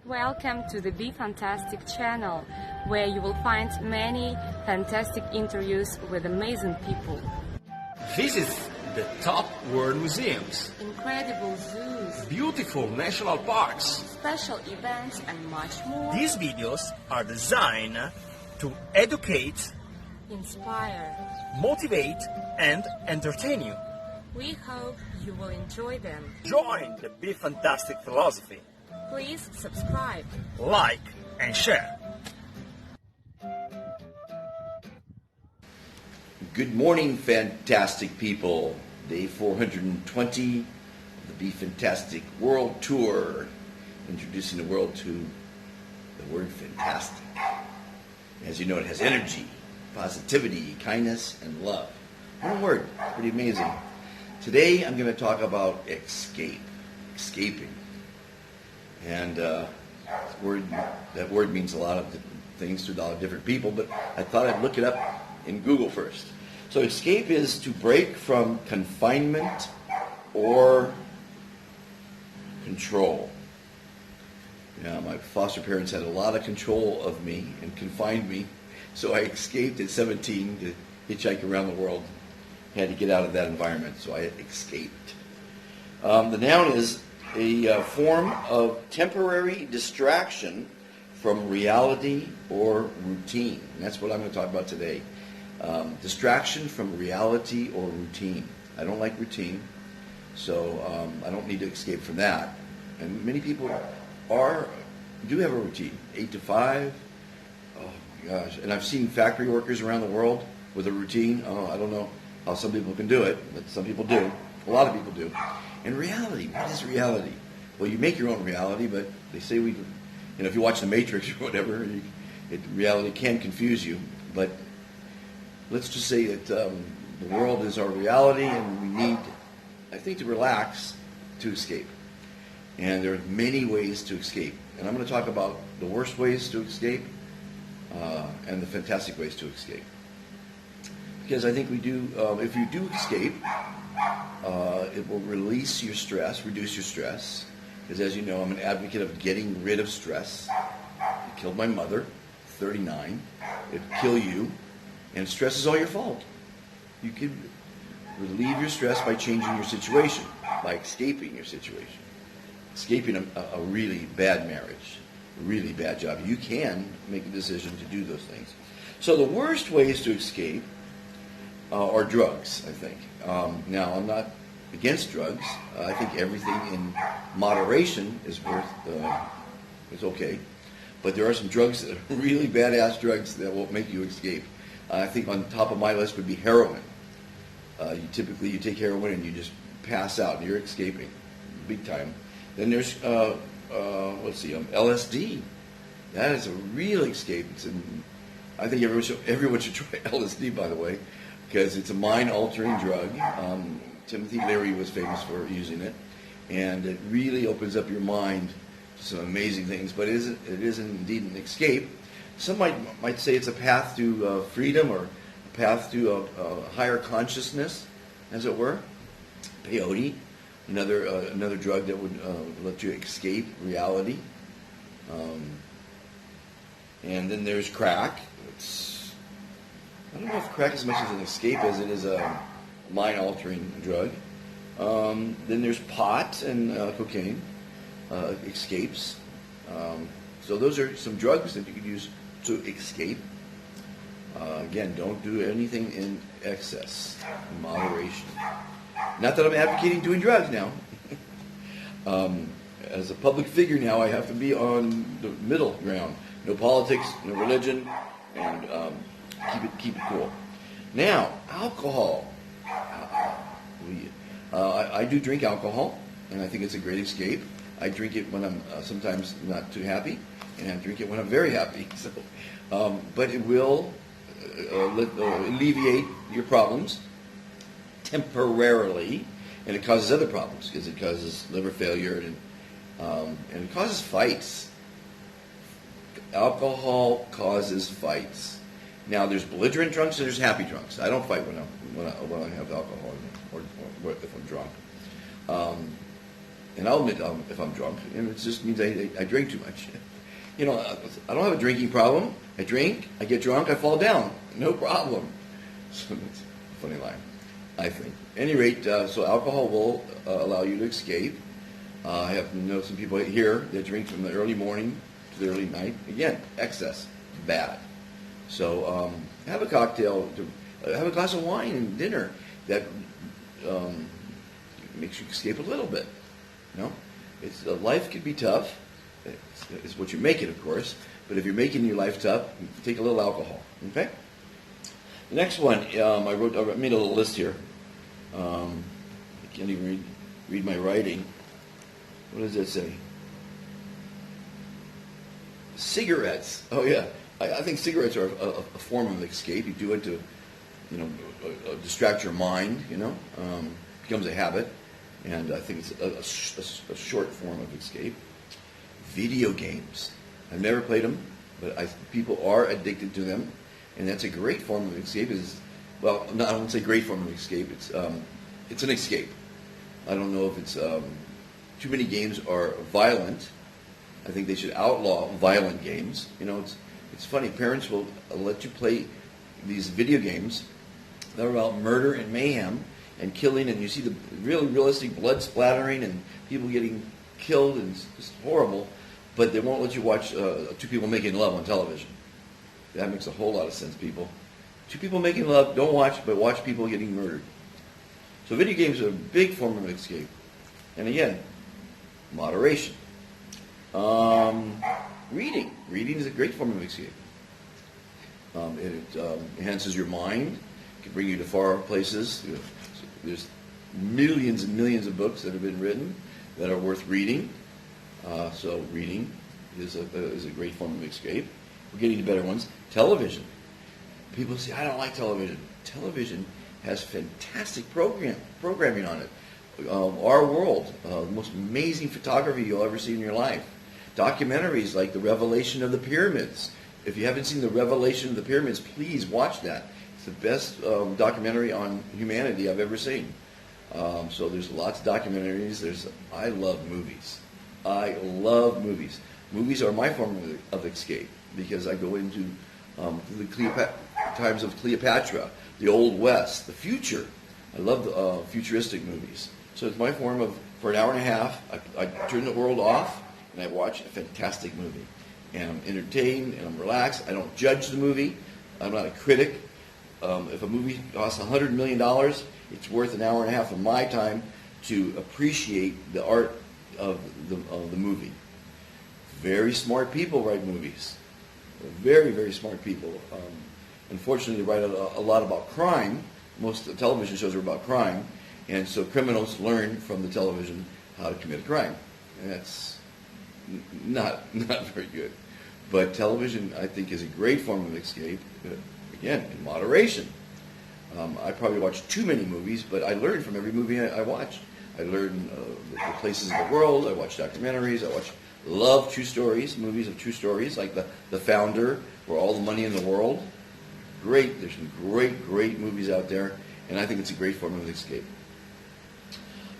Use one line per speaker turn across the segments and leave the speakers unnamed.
Welcome to the Be Fantastic channel, where you will find many fantastic interviews with amazing people.
Visit the top world museums,
Incredible zoos,
beautiful national parks.
special events and much more.
These videos are designed to educate,
Inspire.
motivate, and entertain you.
We hope you will enjoy them.
Join the Be Fantastic philosophy.
Please subscribe.
Like and share.
Good morning, fantastic people. Day 420 of the Be Fantastic World Tour. Introducing the world to the word fantastic. As you know, it has energy, positivity, kindness, and love. One word, pretty amazing. Today I'm going to talk about escaping. And that word means a lot of different things to a lot of different people, but I thought I'd look it up in Google first. So escape is to break from confinement or control. Now, my foster parents had a lot of control of me and confined me, so I escaped at 17 to hitchhike around the world. Had to get out of that environment, so I escaped. The noun is a form of temporary distraction from reality or routine. And that's what I'm going to talk about today. Distraction from reality or routine. I don't like routine, so I don't need to escape from that. And many people do have a routine, 8 to 5. Oh my gosh! And I've seen factory workers around the world with a routine. Oh, I don't know how some people can do it, but some people do. A lot of people do. And reality, what is reality? Well, you make your own reality, but they say if you watch The Matrix or whatever, reality can confuse you. But let's just say that the world is our reality, and we need, I think, to relax to escape. And there are many ways to escape. And I'm going to talk about the worst ways to escape and the fantastic ways to escape. Because I think if you do escape, it will release your stress, reduce your stress. Because as you know, I'm an advocate of getting rid of stress. It killed my mother, 39. It'll kill you. And stress is all your fault. You can relieve your stress by changing your situation, by escaping your situation. Escaping a really bad marriage, a really bad job. You can make a decision to do those things. So the worst ways to escape are drugs, I think. Now, I'm not against drugs. I think everything in moderation is okay. But there are some drugs that are really badass drugs that will make you escape. I think on top of my list would be heroin. You take heroin and you just pass out and you're escaping big time. Then there's LSD. That is a real escape. I think everyone should try LSD, by the way, because it's a mind-altering drug. Timothy Leary was famous for using it, and it really opens up your mind to some amazing things. But it is indeed an escape. Some might say it's a path to freedom or a path to a higher consciousness, as it were. Peyote, another drug that would let you escape reality. And then there's crack. I don't know if crack is as much as an escape as it is a mind-altering drug. Then there's pot and cocaine, escapes. So those are some drugs that you could use to escape. Again, don't do anything in excess, in moderation. Not that I'm advocating doing drugs now. As a public figure now, I have to be on the middle ground. No politics, no religion, and keep it cool. Now, alcohol. I do drink alcohol, and I think it's a great escape. I drink it when I'm sometimes not too happy, and I drink it when I'm very happy. So, but it will alleviate your problems temporarily, and it causes other problems because it causes liver failure and it causes fights. Alcohol causes fights. Now, there's belligerent drunks and there's happy drunks. I don't fight when I have alcohol or if I'm drunk. and I'll admit if I'm drunk, and it just means I drink too much. You know, I don't have a drinking problem. I drink, I get drunk, I fall down. No problem. So that's a funny line, I think. At any rate, so alcohol will allow you to escape. I have known some people here that drink from the early morning to the early night. Again, excess, bad. So have a cocktail, have a glass of wine and dinner that makes you escape a little bit. You know, life can be tough. It's what you make it, of course. But if you're making your life tough, take a little alcohol. Okay. The next one, I made a little list here. I can't even read my writing. What does that say? Cigarettes. Oh yeah, I think cigarettes are a form of escape. You do it to, you know, distract your mind. You know, becomes a habit, and I think it's a short form of escape. Video games. I've never played them, but people are addicted to them, and that's a great form of escape. I won't say great form of escape. It's an escape. I don't know if it's too many games are violent. I think they should outlaw violent games. You know, it's funny. Parents will let you play these video games that are about murder and mayhem and killing, and you see the really realistic blood splattering and people getting killed, and it's just horrible. But they won't let you watch two people making love on television. That makes a whole lot of sense, people. Two people making love, don't watch, but watch people getting murdered. So video games are a big form of escape. And again, moderation. Reading. Reading is a great form of escape. It enhances your mind. It can bring you to far places. There's millions and millions of books that have been written that are worth reading. So reading is a great form of escape. We're getting to better ones. Television. People say, I don't like television. Television has fantastic programming on it. Our World, the most amazing photography you'll ever see in your life. Documentaries like The Revelation of the Pyramids. If you haven't seen The Revelation of the Pyramids, please watch that. It's the best documentary on humanity I've ever seen. So there's lots of documentaries. I love movies. I love movies. Movies are my form of escape because I go into the times of Cleopatra, the Old West, the future. I love the futuristic movies. So it's my form of, for an hour and a half, I turn the world off and I watch a fantastic movie. And I'm entertained and I'm relaxed. I don't judge the movie. I'm not a critic. If a movie costs $100 million, it's worth an hour and a half of my time to appreciate the art of the movie. Very smart people write movies. Very, very smart people. Unfortunately, they write a lot about crime. Most of the television shows are about crime. And so criminals learn from the television how to commit a crime. And that's not very good. But television, I think, is a great form of escape. Again, in moderation. I probably watch too many movies, but I learn from every movie I watch. I learn the places of the world. I watch documentaries. Love true stories, movies of true stories, like The Founder, or All the Money in the World. Great. There's some great movies out there, and I think it's a great form of escape.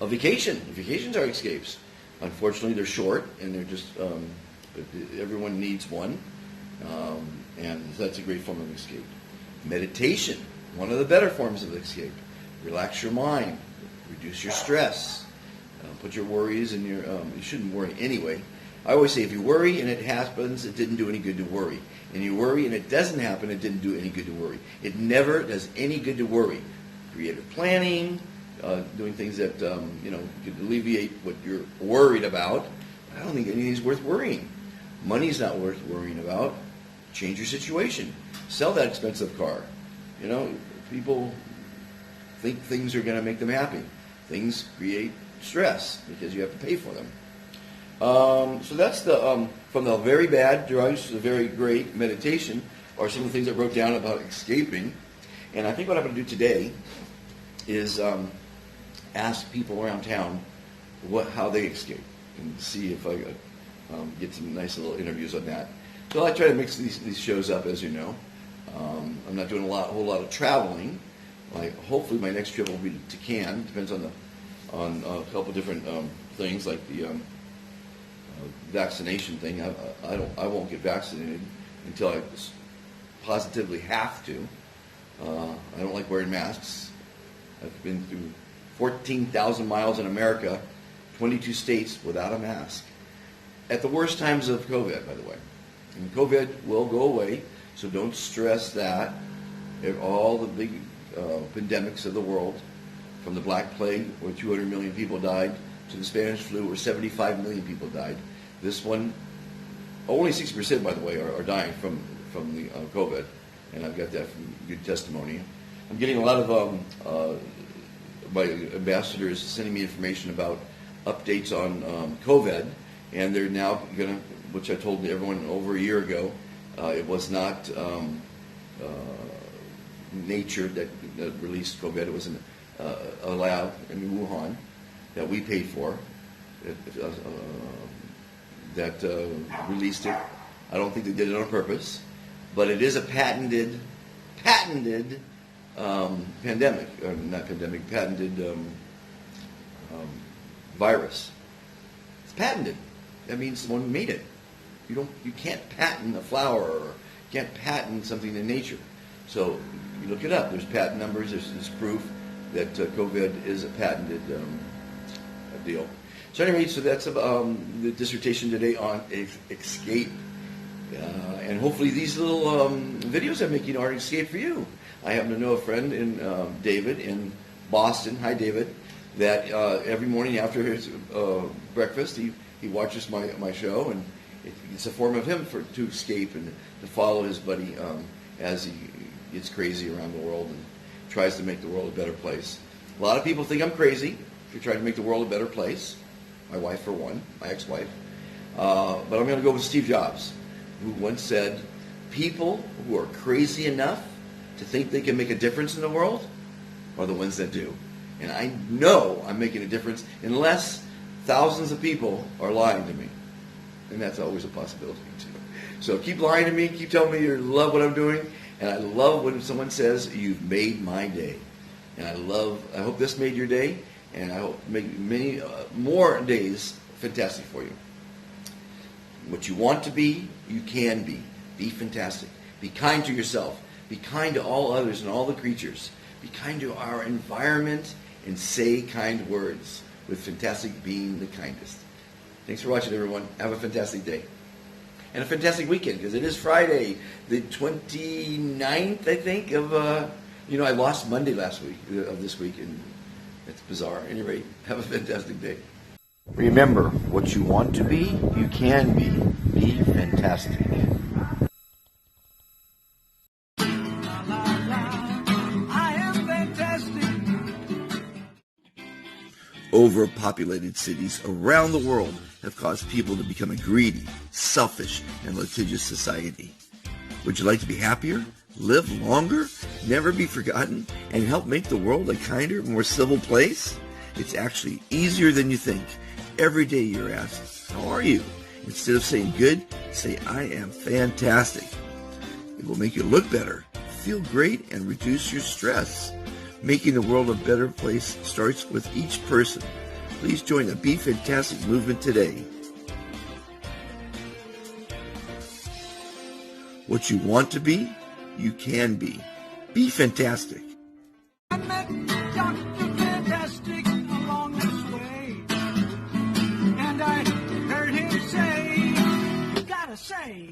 A vacation. Vacations are escapes. Unfortunately, they're short, and they're just, everyone needs one, and that's a great form of escape. Meditation, one of the better forms of escape. Relax your mind, reduce your stress, put your worries in your, you shouldn't worry anyway. I always say if you worry and it happens, it didn't do any good to worry. And you worry and it doesn't happen, it didn't do any good to worry. It never does any good to worry. Creative planning, doing things that could alleviate what you're worried about. I don't think anything's worth worrying. Money's not worth worrying about. Change your situation. Sell that expensive car. You know, people think things are going to make them happy. Things create stress because you have to pay for them. So that's the from the very bad drugs to the very great meditation are some of the things I wrote down about escaping. And I think what I'm going to do today is ask people around town how they escape and see if I get some nice little interviews on that. So I try to mix these shows up, as you know. I'm not doing a whole lot of traveling. Hopefully my next trip will be to Cannes. Depends on on a couple different things, like the vaccination thing. I won't get vaccinated until I positively have to. I don't like wearing masks. I've been through 14,000 miles in America, 22 states without a mask. At the worst times of COVID, by the way. And COVID will go away, so don't stress that. All the big pandemics of the world, from the Black Plague, where 200 million people died, to the Spanish flu, where 75 million people died. This one, only 60%, by the way, are dying from the COVID, and I've got that from good testimony. I'm getting a lot of my ambassadors sending me information about updates on COVID, and they're now going to, which I told everyone over a year ago, it was not nature that released COVID. It was a lab in Wuhan that we paid for that released it. I don't think they did it on purpose, but it is a patented patented virus. It's patented. That means someone made it. You can't patent a flower, or you can't patent something in nature. So you look it up. There's patent numbers. There's proof that COVID is a patented deal. So anyway, so that's the dissertation today on escape. And hopefully these little videos I'm making are an escape for you. I happen to know a friend in David in Boston. Hi, David. That every morning after his breakfast, he watches my show, and it's a form of him to escape and to follow his buddy as he gets crazy around the world and tries to make the world a better place. A lot of people think I'm crazy for trying to make the world a better place. My wife, for one, my ex-wife. But I'm going to go with Steve Jobs, who once said, people who are crazy enough to think they can make a difference in the world are the ones that do. And I know I'm making a difference unless thousands of people are lying to me. And that's always a possibility, too. So keep lying to me. Keep telling me you love what I'm doing. And I love when someone says, you've made my day. And I hope this made your day. And I hope make many more days fantastic for you. What you want to be, you can be. Be fantastic. Be kind to yourself. Be kind to all others and all the creatures. Be kind to our environment and say kind words, with fantastic being the kindest. Thanks for watching, everyone. Have a fantastic day. And a fantastic weekend, because it is Friday, the 29th, I think, of, I lost Monday last week, of this week, and it's bizarre. At any rate, have a fantastic day. Remember, what you want to be, you can be. Be fantastic. Overpopulated cities around the world have caused people to become a greedy, selfish, and litigious society. Would you like to be happier, live longer, never be forgotten, and help make the world a kinder, more civil place? It's actually easier than you think. Every day you're asked, how are you? Instead of saying good, say, I am fantastic. It will make you look better, feel great, and reduce your stress. Making the world a better place starts with each person. Please join the Be Fantastic movement today. What you want to be, you can be. Be fantastic.
I met Dr. Fantastic along this way, and I heard him say, you gotta say,